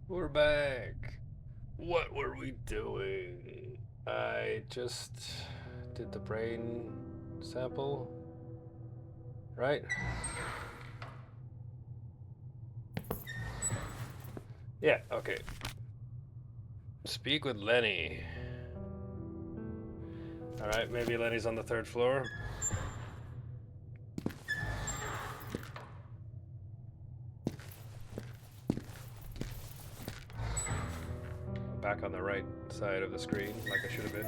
We're back. What were we doing? I just did the brain sample, right? Yeah, okay. Speak with Lenny. Alright, maybe Lenny's on the third floor. Back on the right side of the screen, like I should have been.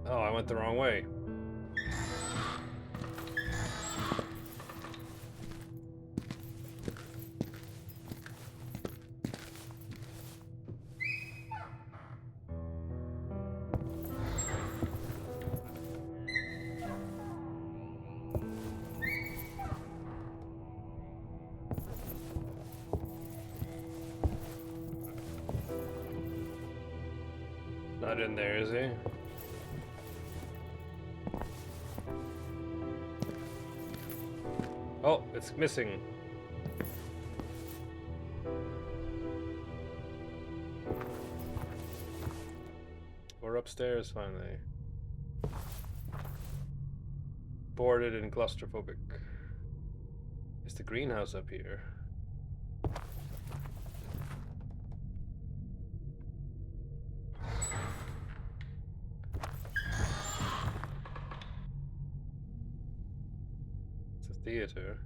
Oh, I went the wrong way. Not in there, is he? Oh, it's missing. We're upstairs finally. Boarded and claustrophobic. Is the greenhouse up here? It's a theater.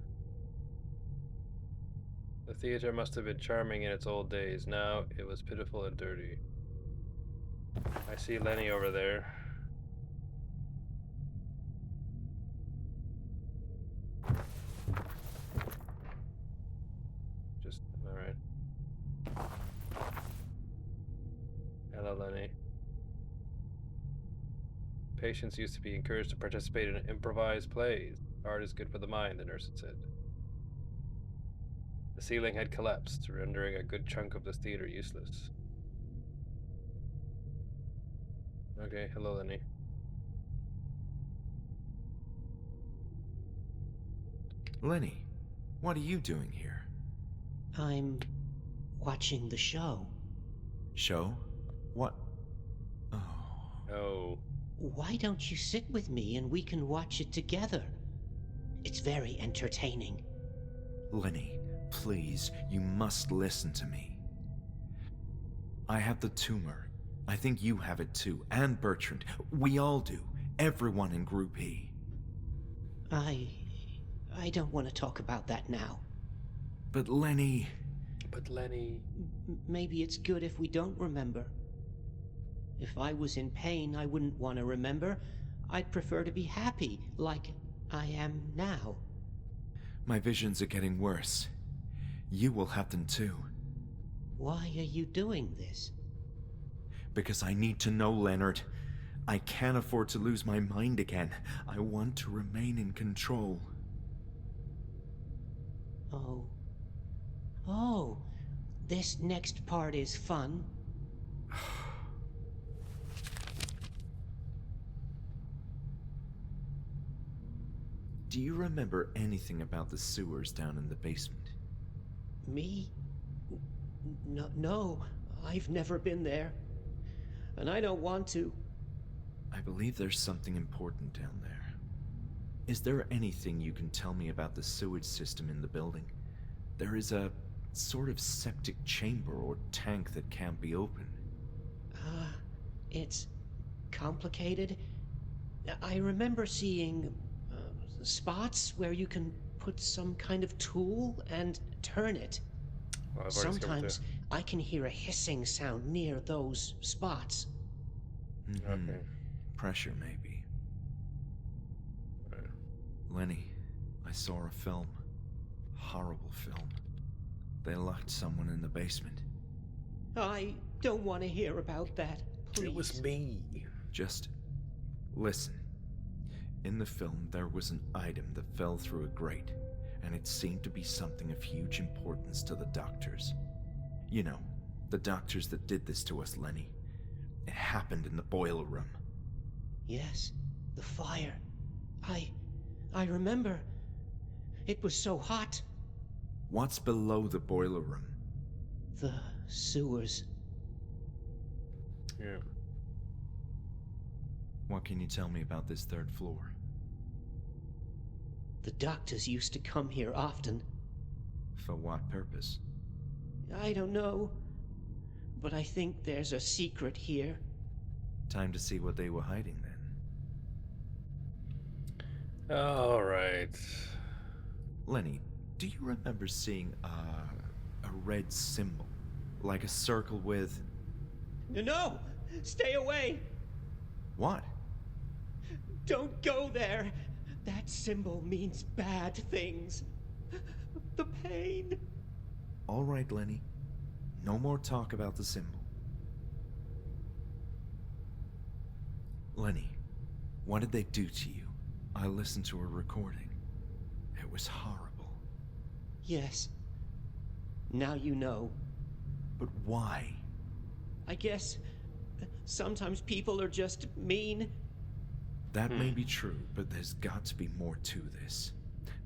The theater must have been charming in its old days. Now it was pitiful and dirty. I see Lenny over there. Just, alright. Hello, Lenny. Patients used to be encouraged to participate in improvised plays. Art is good for the mind, the nurse had said. The ceiling had collapsed, rendering a good chunk of the theater useless. Okay, hello, Lenny. Lenny, what are you doing here? I'm watching the show. Show? What? Oh. Oh. Why don't you sit with me and we can watch it together? It's very entertaining. Lenny, please, you must listen to me. I have the tumor. I think you have it too, and Bertrand. We all do. Everyone in Group E. I don't want to talk about that now. But Lenny... But Lenny... Maybe it's good if we don't remember. If I was in pain, I wouldn't want to remember. I'd prefer to be happy, like I am now. My visions are getting worse. You will have them too. Why are you doing this? Because I need to know, Leonard. I can't afford to lose my mind again. I want to remain in control. Oh. Oh, this next part is fun. Do you remember anything about the sewers down in the basement? Me? No, I've never been there. And I don't want to. I believe there's something important down there. Is there anything you can tell me about the sewage system in the building? There is a sort of septic chamber or tank that can't be opened. It's complicated. I remember seeing spots where you can put some kind of tool and turn it. Well, I've already discovered Sometimes I can hear a hissing sound near those spots. Okay. Pressure, maybe. Right. Lenny, I saw a film. Horrible film. They locked someone in the basement. I don't want to hear about that. Please. It was me. Just listen. In the film, there was an item that fell through a grate, and it seemed to be something of huge importance to the doctors. You know, the doctors that did this to us, Lenny. It happened in the boiler room. Yes, the fire. I remember. It was so hot. What's below the boiler room? The sewers. Yeah. What can you tell me about this third floor? The doctors used to come here often. For what purpose? I don't know, but I think there's a secret here. Time to see what they were hiding then. All right. Lenny, do you remember seeing a red symbol? Like a circle with... No! Stay away! What? Don't go there! That symbol means bad things. The pain. All right, Lenny. No more talk about the symbol. Lenny, what did they do to you? I listened to a recording. It was horrible. Yes. Now you know. But why? I guess sometimes people are just mean. That may be true, but there's got to be more to this.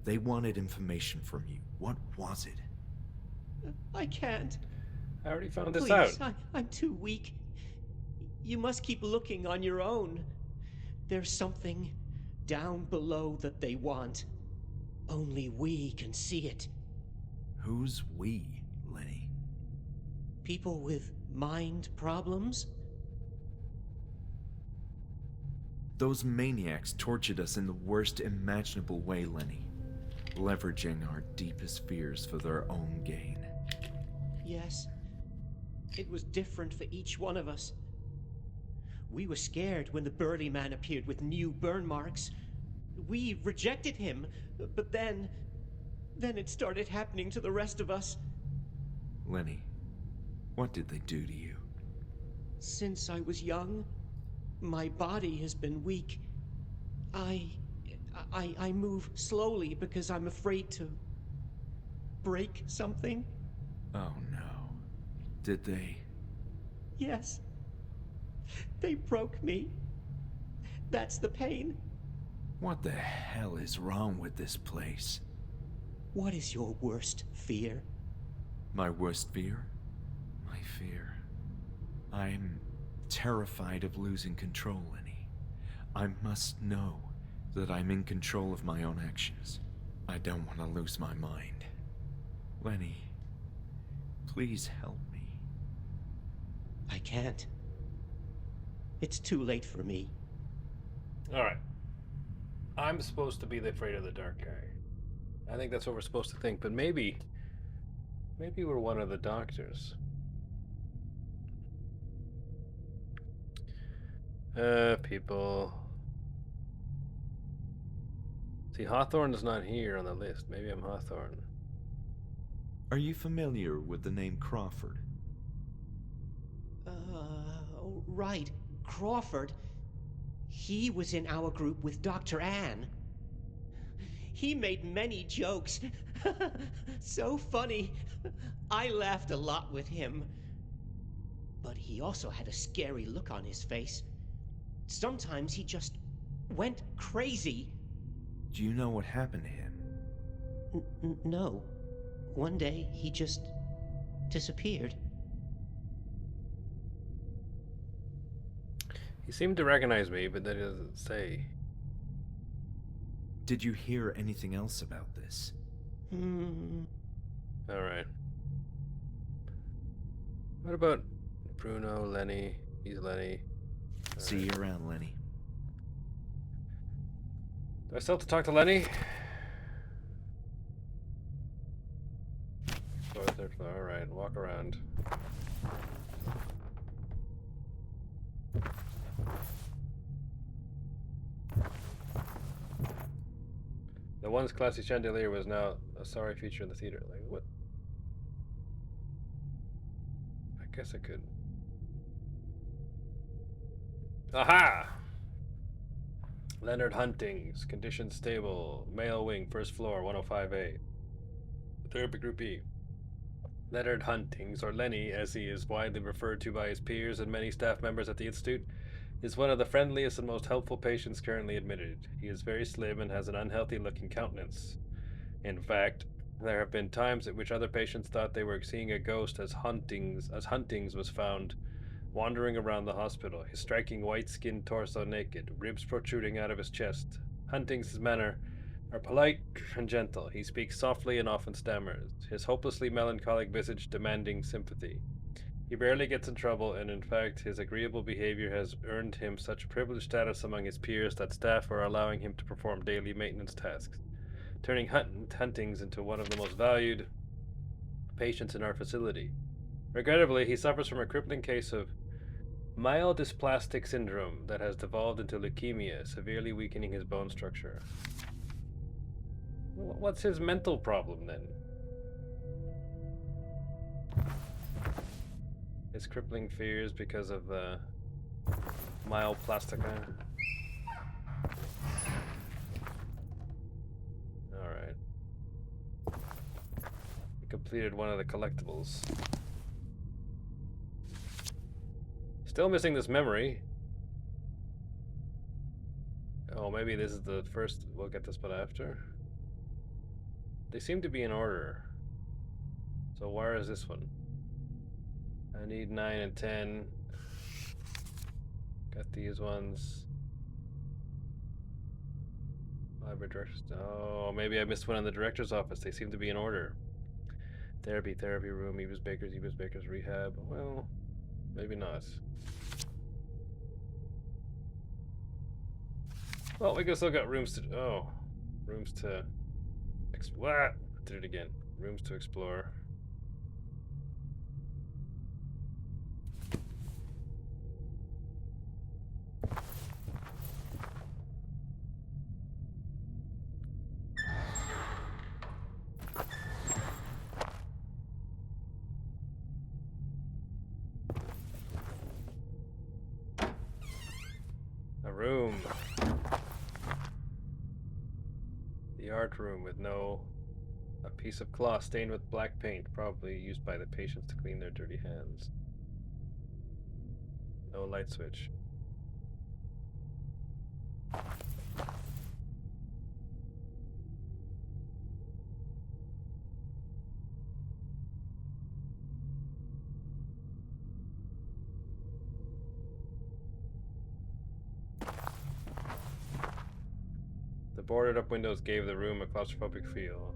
They wanted information from you. What was it? I can't. I already found this Please, out. I'm too weak. You must keep looking on your own. There's something down below that they want. Only we can see it. Who's we, Lenny? People with mind problems? Those maniacs tortured us in the worst imaginable way, Lenny. Leveraging our deepest fears for their own gain. Yes. It was different for each one of us. We were scared when the burly man appeared with new burn marks. We rejected him, but then it started happening to the rest of us. Lenny, what did they do to you? Since I was young, my body has been weak. I move slowly because I'm afraid to break something. Oh no. Did they? Yes. They broke me. That's the pain. What the hell is wrong with this place? What is your worst fear? My worst fear? My fear. I'm terrified of losing control, Lenny. I must know that I'm in control of my own actions. I don't want to lose my mind. Lenny, please help me. I can't. It's too late for me. All right. I'm supposed to be the afraid of the dark guy. I think that's what we're supposed to think, but maybe we're one of the doctors. People. See, Hawthorne is not here on the list. Maybe I'm Hawthorne. Are you familiar with the name Crawford? Right. Crawford. He was in our group with Dr. Anne. He made many jokes. So funny. I laughed a lot with him. But he also had a scary look on his face. Sometimes he just went crazy. Do you know what happened to him? No. One day, he just disappeared. He seemed to recognize me, but that doesn't say. Did you hear anything else about this? All right. What about Bruno, Lenny? He's Lenny. See you around, Lenny. Do I still have to talk to Lenny? Third floor. All right, walk around. The once classy chandelier was now a sorry feature in the theater. Like, what? I guess I could. Aha! Leonard Hunting's, condition stable, male wing, first floor, 105A. Therapy group E. Leonard Huntings, or Lenny as he is widely referred to by his peers and many staff members at the Institute, is one of the friendliest and most helpful patients currently admitted. He is very slim and has an unhealthy looking countenance. In fact, There have been times at which other patients thought they were seeing a ghost as Huntings was found wandering around the hospital, his striking white-skinned torso naked, ribs protruding out of his chest. Hunting's manner are polite and gentle. He speaks softly and often stammers, his hopelessly melancholic visage demanding sympathy. He barely gets in trouble, and in fact, his agreeable behavior has earned him such privileged status among his peers that staff are allowing him to perform daily maintenance tasks, turning Huntings into one of the most valued patients in our facility. Regrettably, he suffers from a crippling case of myelodysplastic syndrome that has devolved into leukemia, severely weakening his bone structure. What's his mental problem then? His crippling fears because of the myoplastica. Alright. We completed one of the collectibles. Still missing this memory. Oh, maybe this is the first. We'll get this one after. They seem to be in order. So where is this one? I need 9 and 10. Got these ones. Library directors. Oh, maybe I missed one in the director's office. They seem to be in order. Therapy room, Eva's Baker's rehab. Well, maybe not. Well, we still got rooms to. Oh, rooms to. What? Did it again. Rooms to explore. A room. The art room with a piece of cloth stained with black paint, probably used by the patients to clean their dirty hands. No light switch. The boarded up windows gave the room a claustrophobic feel.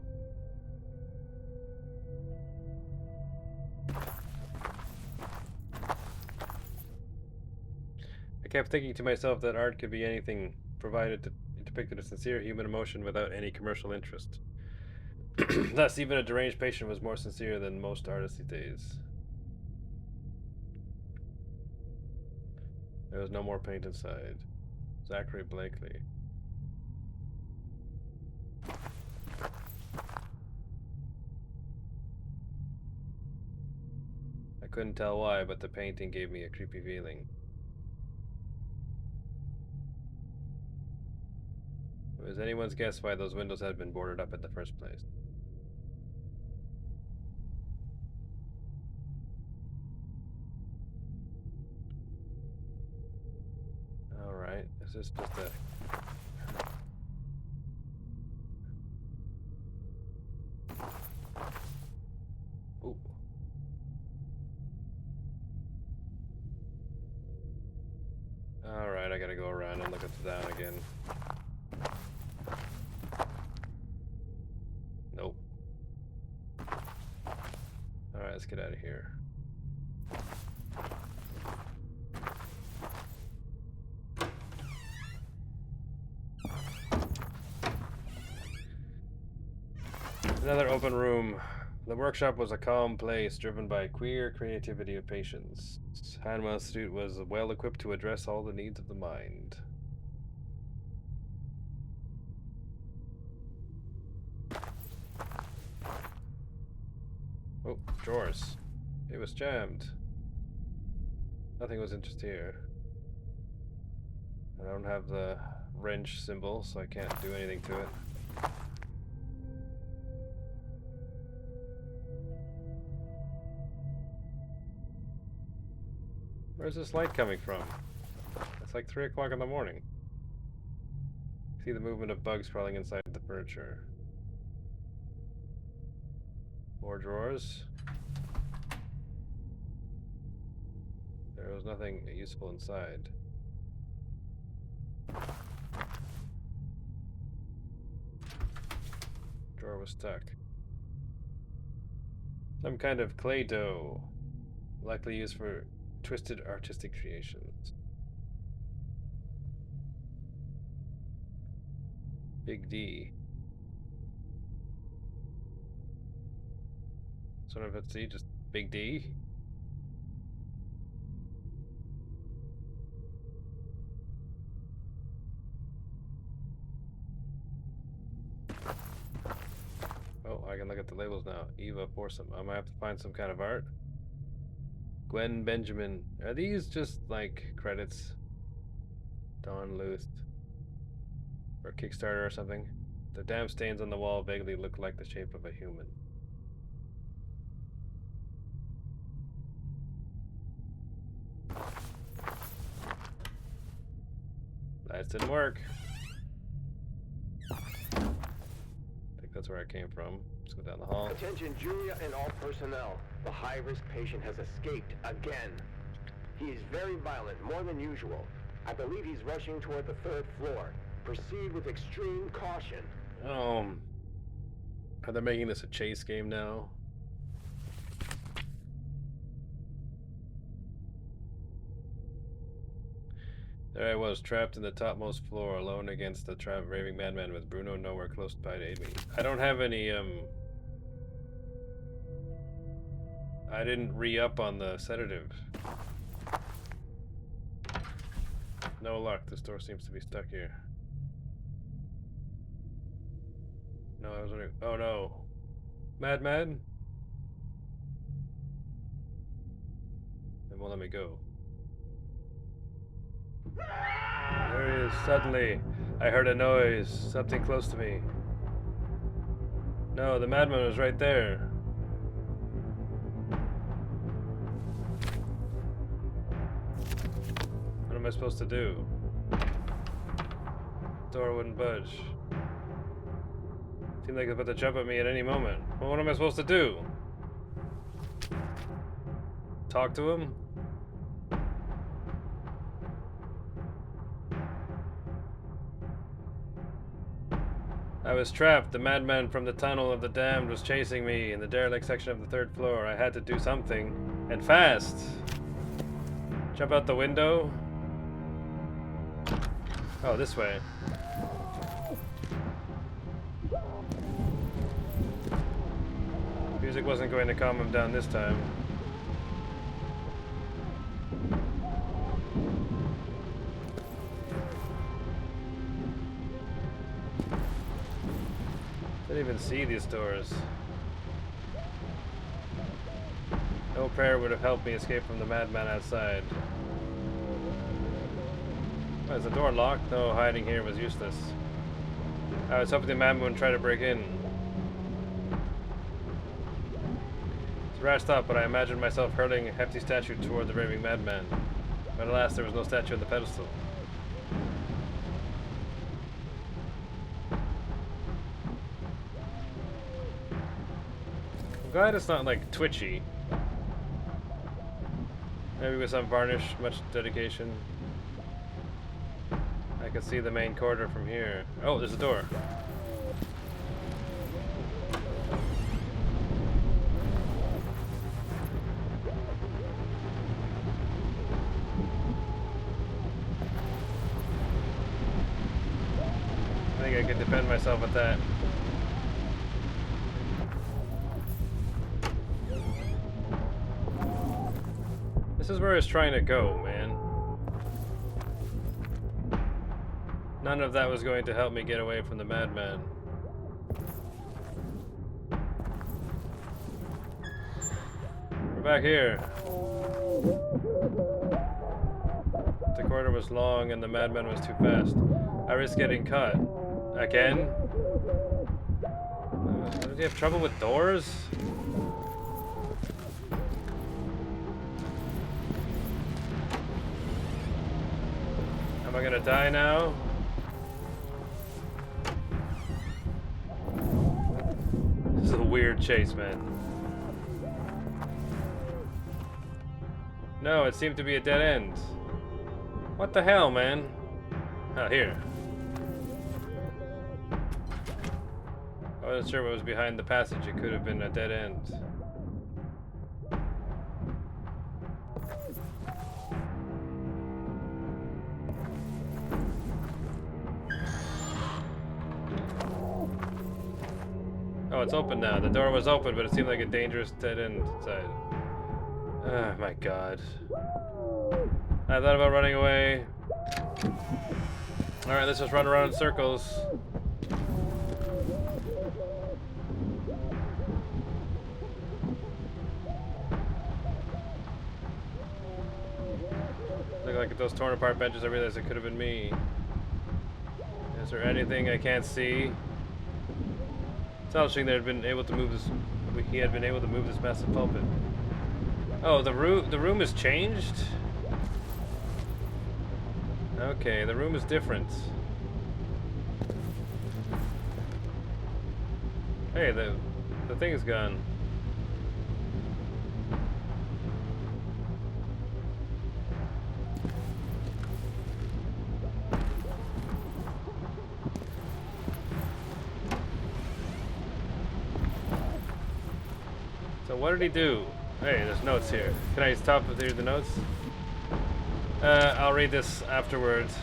I kept thinking to myself that art could be anything, provided it depicted a sincere human emotion without any commercial interest. Thus, even a deranged patient was more sincere than most artists these days. There was no more paint inside. Zachary Blakely. I couldn't tell why, but the painting gave me a creepy feeling. It was anyone's guess why those windows had been boarded up in the first place. Alright, is this just a... Ooh. Alright, I gotta go around and look at the down again. Nope. Alright, let's get out of here. Another open room. The workshop was a calm place driven by queer creativity of patients. Hanwell's suit was well equipped to address all the needs of the mind. Oh, drawers. It was jammed. Nothing was interesting here. I don't have the wrench symbol, so I can't do anything to it. Where's this light coming from? It's like 3 o'clock in the morning. See the movement of bugs crawling inside the furniture. More drawers. There was nothing useful inside. Drawer was stuck. Some kind of clay dough, likely used for twisted artistic creations. Big D. Sort of, let's see, just Big D. Oh, I can look at the labels now. Eva Foursome. I might have to find some kind of art. Gwen Benjamin. Are these just like credits? Dawn Luth. Or Kickstarter or something? The damn stains on the wall vaguely look like the shape of a human. Lights didn't work. I think that's where I came from. Let's go down the hall. Attention, Julia and all personnel. The high-risk patient has escaped again. He is very violent, more than usual. I believe he's rushing toward the 3rd floor. Proceed with extreme caution. Are they making this a chase game now? There I was, trapped in the topmost floor, alone against the raving madman with Bruno nowhere close by to aid me. I don't have any, I didn't re-up on the sedative. No luck, this door seems to be stuck here. No, I was wondering, oh no. Madman? It won't let me go. There he is. Suddenly, I heard a noise. Something close to me. No, the madman was right there. What am I supposed to do? Door wouldn't budge. Seemed like it's about to jump at me at any moment. Well, what am I supposed to do? Talk to him? I was trapped. The madman from the tunnel of the damned was chasing me in the derelict section of the 3rd floor. I had to do something. And fast! Jump out the window? Oh, this way. Music wasn't going to calm him down this time. Didn't even see these doors. No prayer would have helped me escape from the madman outside. Oh, is the door locked? No, hiding here was useless. I was hoping the madman wouldn't try to break in. It's a rash thought, but I imagined myself hurling a hefty statue toward the raving madman. But alas, there was no statue on the pedestal. I'm glad it's not like twitchy. Maybe with some varnish, much dedication. I can see the main corridor from here. Oh, there's a door. I think I could defend myself with that. This is where I was trying to go, man. None of that was going to help me get away from the madman. We're back here. The corridor was long and the madman was too fast. I risked getting caught. Again? Does he have trouble with doors? Am I gonna die now? This is a weird chase, man. No, it seemed to be a dead end. What the hell, man? Oh, here. I wasn't sure what was behind the passage. It could have been a dead end. Oh, it's open now. The door was open, but it seemed like a dangerous dead end inside. Oh my god. I thought about running away. Alright, let's just run around in circles. Look like those torn apart benches, I realized it could have been me. Is there anything I can't see? Establishing that had been able to move this, he had been able to move this massive pulpit. Oh, the room has changed? Okay, the room is different. Hey, the thing is gone. So what did he do? Hey, there's notes here. Can I stop with the notes? I'll read this afterwards.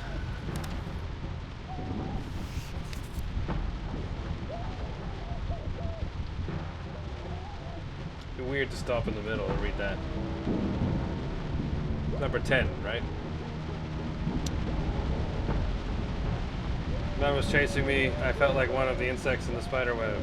It'd be weird to stop in the middle and read that. Number 10, right? Man was chasing me. I felt like one of the insects in the spider web.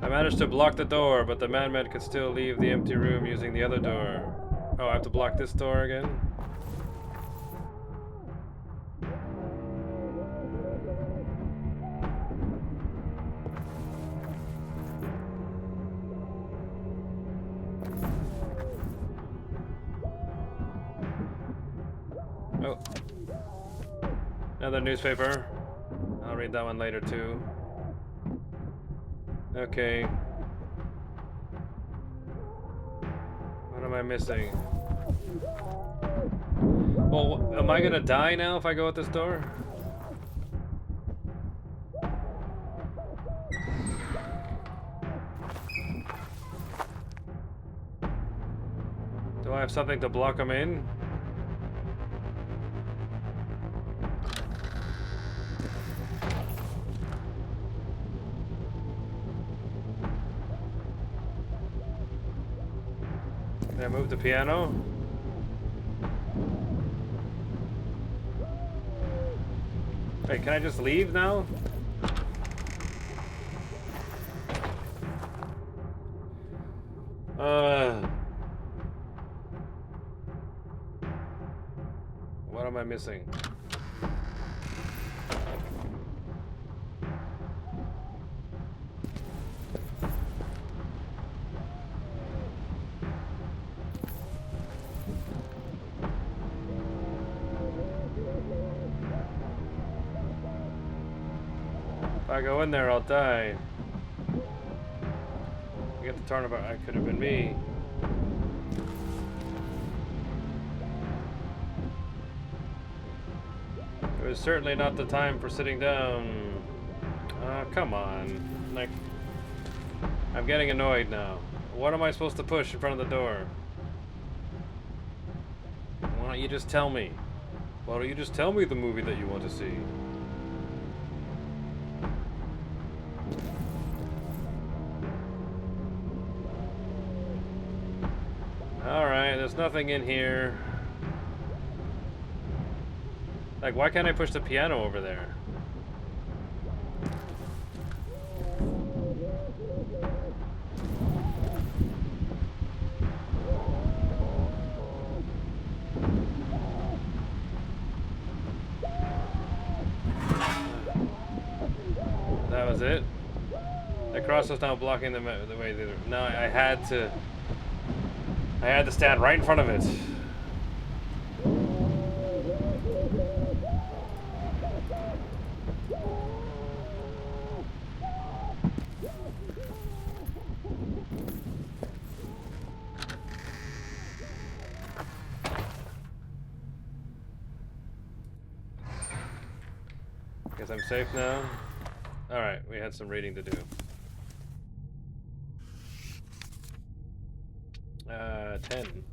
I managed to block the door, but the madman could still leave the empty room using the other door. Oh, I have to block this door again? Oh. Another newspaper. I'll read that one later too. Okay. What am I missing? Well, am I gonna die now if I go out this door? Do I have something to block them in? Can I move the piano? Wait, can I just leave now? What am I missing? If I go in there, I'll die. I get the turnabout. I could have been me. It was certainly not the time for sitting down. Come on. Like, I'm getting annoyed now. What am I supposed to push in front of the door? Why don't you just tell me? Why don't you just tell me the movie that you want to see? Alright, there's nothing in here. Like, why can't I push the piano over there? That was it? The cross was now blocking the way. No, I had to stand right in front of it. Guess I'm safe now. Alright, we had some reading to do. 10.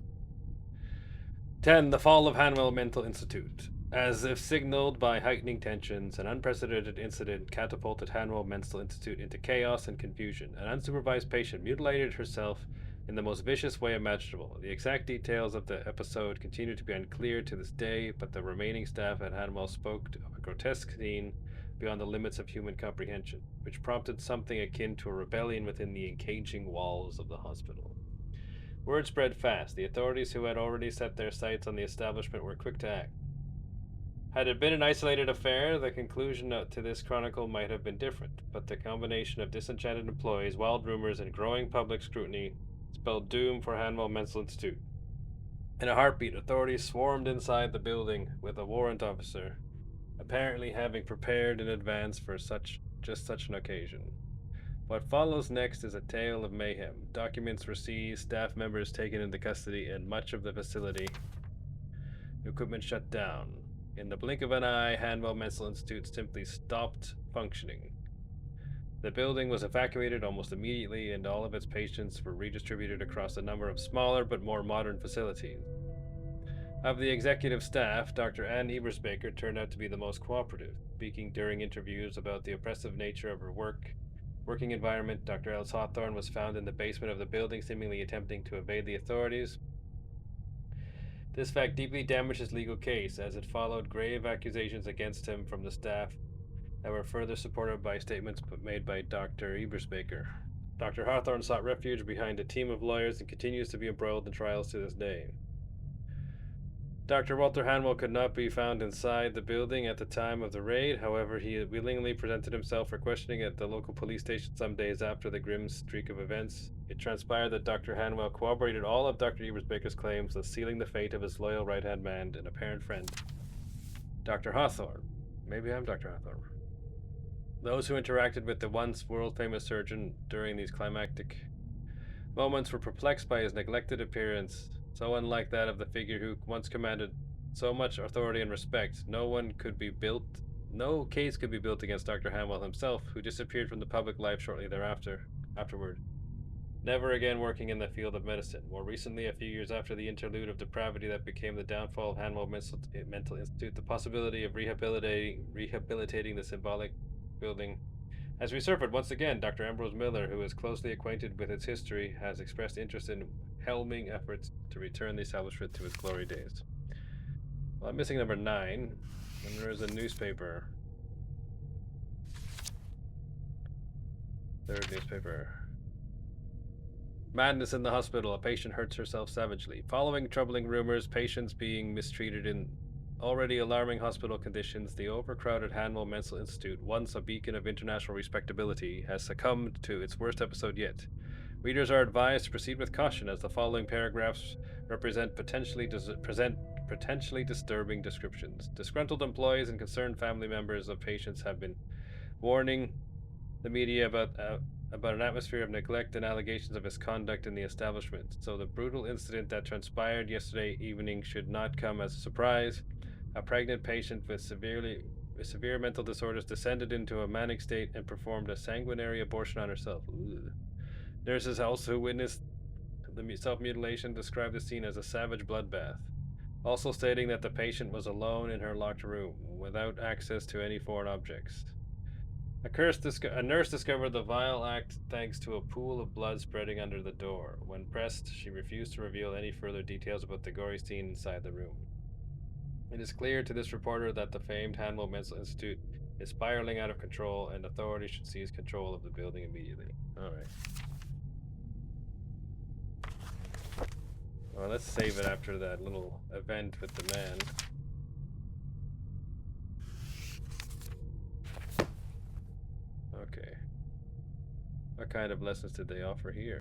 10. The fall of Hanwell Mental Institute. As if signaled by heightening tensions, an unprecedented incident catapulted Hanwell Mental Institute into chaos and confusion. An unsupervised patient mutilated herself in the most vicious way imaginable. The exact details of the episode continue to be unclear to this day, but the remaining staff at Hanwell spoke of a grotesque scene beyond the limits of human comprehension, which prompted something akin to a rebellion within the encaging walls of the hospital. Word spread fast. The authorities who had already set their sights on the establishment were quick to act. Had it been an isolated affair, the conclusion to this chronicle might have been different, but the combination of disenchanted employees, wild rumors, and growing public scrutiny spelled doom for Hanwell Mental Institute. In a heartbeat, authorities swarmed inside the building with a warrant officer, apparently having prepared in advance for just such an occasion. What follows next is a tale of mayhem. Documents were seized, staff members taken into custody, and much of the facility equipment shut down. In the blink of an eye, Hanwell Mental Institute simply stopped functioning. The building was evacuated almost immediately, and all of its patients were redistributed across a number of smaller but more modern facilities. Of the executive staff, Dr. Ann Ebersbaker turned out to be the most cooperative, speaking during interviews about the oppressive nature of her working environment. Dr. Ellis Hawthorne was found in the basement of the building, seemingly attempting to evade the authorities. This fact deeply damaged his legal case, as it followed grave accusations against him from the staff that were further supported by statements made by Dr. Ebersbaker. Dr. Hawthorne sought refuge behind a team of lawyers and continues to be embroiled in trials to this day. Dr. Walter Hanwell could not be found inside the building at the time of the raid. However, he willingly presented himself for questioning at the local police station some days after the grim streak of events. It transpired that Dr. Hanwell corroborated all of Dr. Ebersbaker's claims, thus sealing the fate of his loyal right-hand man and apparent friend, Dr. Hawthorne. Maybe I'm Dr. Hawthorne. Those who interacted with the once world-famous surgeon during these climactic moments were perplexed by his neglected appearance, so unlike that of the figure who once commanded so much authority and respect. No case could be built against Dr. Hanwell himself, who disappeared from the public life shortly afterward, never again working in the field of medicine. More recently, a few years after the interlude of depravity that became the downfall of Hanwell Mental Institute, the possibility of rehabilitating the symbolic building has resurfaced once again. Dr. Ambrose Miller, who is closely acquainted with its history, has expressed interest in helming efforts to return the establishment to its glory days. Well, I'm missing number 9, and there is a newspaper. Third newspaper. Madness in the hospital. A patient hurts herself savagely. Following troubling rumors, patients being mistreated in already alarming hospital conditions, the overcrowded Hanwell Mental Institute, once a beacon of international respectability, has succumbed to its worst episode yet. Readers are advised to proceed with caution, as the following paragraphs represent potentially disturbing descriptions. Disgruntled employees and concerned family members of patients have been warning the media about an atmosphere of neglect and allegations of misconduct in the establishment. So the brutal incident that transpired yesterday evening should not come as a surprise. A pregnant patient with severe mental disorders descended into a manic state and performed a sanguinary abortion on herself. Ugh. Nurses also who witnessed the self-mutilation described the scene as a savage bloodbath, also stating that the patient was alone in her locked room, without access to any foreign objects. A nurse discovered the vile act thanks to a pool of blood spreading under the door. When pressed, she refused to reveal any further details about the gory scene inside the room. It is clear to this reporter that the famed Hanwell Mental Institute is spiraling out of control, and authorities should seize control of the building immediately. Alright. Well, let's save it after that little event with the man. Okay. What kind of lessons did they offer here?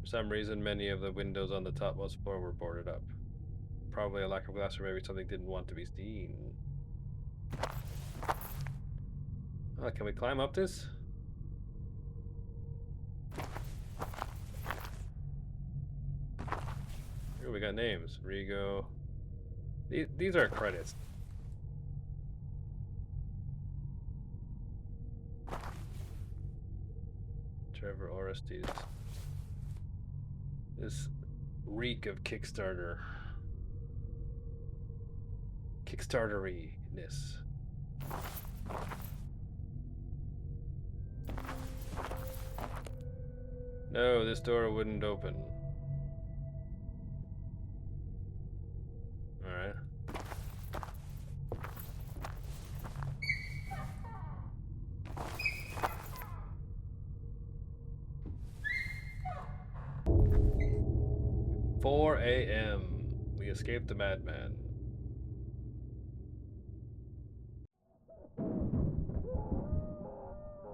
For some reason, many of the windows on the topmost floor were boarded up. Probably a lack of glass, or maybe something didn't want to be seen. Oh, can we climb up this? Here we got names. Rigo, These are credits. Trevor Orestes. This reek of Kickstartery-ness. No, this door wouldn't open. Alright. "4 a.m. We escaped the madman.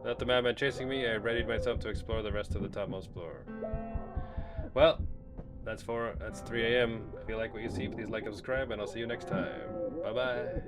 Without the madman chasing me, I readied myself to explore the rest of the topmost floor. Well, that's 3 a.m. If you like what you see, please like and subscribe, and I'll see you next time. Bye-bye.